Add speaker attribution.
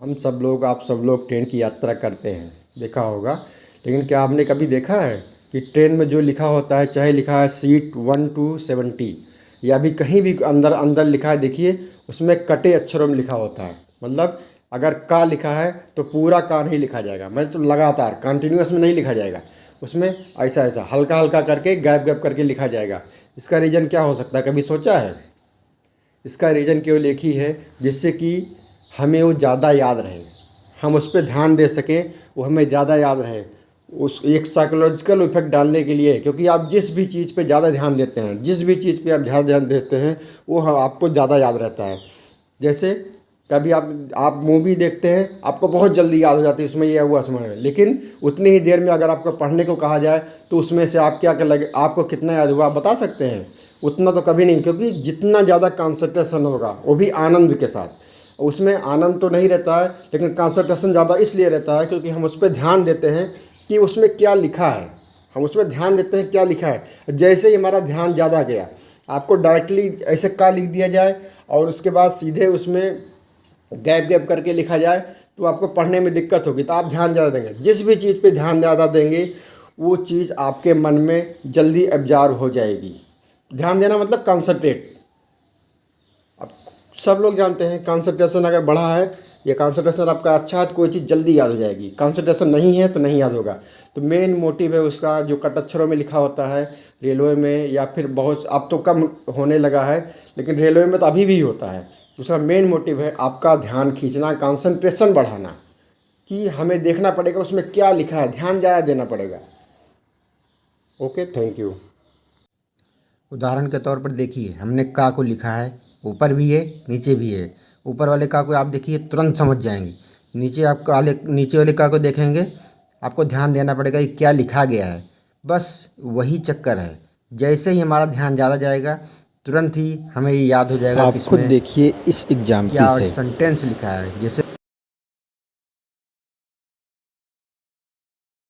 Speaker 1: आप सब लोग ट्रेन की यात्रा करते हैं, देखा होगा। लेकिन क्या आपने कभी देखा है कि ट्रेन में जो लिखा होता है, चाहे लिखा है सीट 1 to 70 या भी कहीं भी अंदर अंदर लिखा है, देखिए उसमें कटे अक्षरों में लिखा होता है। मतलब अगर का लिखा है तो पूरा का नहीं लिखा जाएगा, मतलब तो लगातार कंटिन्यूअस में नहीं लिखा जाएगा। उसमें ऐसा ऐसा हल्का हल्का करके गैप गैप करके लिखा जाएगा। इसका रीज़न क्या हो सकता है, कभी सोचा है? इसका रीज़न केवल एक ही है, जिससे कि हमें वो ज़्यादा याद रहे, हम उस पर ध्यान दे सकें, वो हमें ज़्यादा याद रहे। उस एक साइकोलॉजिकल इफेक्ट डालने के लिए, क्योंकि आप जिस भी चीज़ पे ज़्यादा ध्यान देते हैं, जिस भी चीज़ पे आप ज़्यादा ध्यान देते हैं, वो आपको ज़्यादा याद रहता है। जैसे कभी आप मूवी देखते हैं, आपको बहुत जल्दी याद हो जाती है उसमें ये हुआ समय, लेकिन उतनी ही देर में अगर आपको पढ़ने को कहा जाए तो उसमें से आप क्या लगे, आपको कितना याद हुआ आप बता सकते हैं? उतना तो कभी नहीं, क्योंकि जितना ज़्यादा कंसंट्रेशन होगा वो भी आनंद के साथ, उसमें आनंद तो नहीं रहता है, लेकिन कंसंट्रेशन ज़्यादा इसलिए रहता है क्योंकि हम उस पर ध्यान देते हैं कि उसमें क्या लिखा है। हम उसमें ध्यान देते हैं क्या लिखा है। जैसे ही हमारा ध्यान ज़्यादा गया, आपको डायरेक्टली ऐसे का लिख दिया जाए और उसके बाद सीधे उसमें गैप गैप करके लिखा जाए तो आपको पढ़ने में दिक्कत होगी। तो आप ध्यान ज़्यादा देंगे, जिस भी चीज़ पे ध्यान ज़्यादा देंगे वो चीज़ आपके मन में जल्दी एब्जॉर्ब हो जाएगी। ध्यान देना मतलब कंसंट्रेट। अब सब लोग जानते हैं कंसंट्रेशन अगर बढ़ा है या कंसंट्रेशन आपका अच्छा है तो कोई चीज़ जल्दी याद हो जाएगी, कंसंट्रेशन नहीं है तो नहीं याद होगा। तो मेन मोटिव है उसका, जो कट अक्षरों में लिखा होता है रेलवे में, या फिर बहुत अब तो कम होने लगा है, लेकिन रेलवे में तो अभी भी होता है। दूसरा मेन मोटिव है आपका ध्यान खींचना, कंसंट्रेशन बढ़ाना, कि हमें देखना पड़ेगा उसमें क्या लिखा है, ध्यान ज़्यादा देना पड़ेगा। Okay, thank you.
Speaker 2: उदाहरण के तौर पर देखिए, हमने का को लिखा है, ऊपर भी है नीचे भी है। ऊपर वाले का को आप देखिए तुरंत समझ जाएंगे। नीचे वाले का को देखेंगे, आपको ध्यान देना पड़ेगा कि क्या लिखा गया है। बस वही चक्कर है, जैसे ही हमारा ध्यान ज़्यादा जाएगा तुरंत ही हमें ये याद हो जाएगा कि
Speaker 1: आप खुद
Speaker 2: इसमें
Speaker 1: देखिए इस एग्जाम्पल
Speaker 2: क्या
Speaker 1: से।
Speaker 2: सेंटेंस लिखा है। जैसे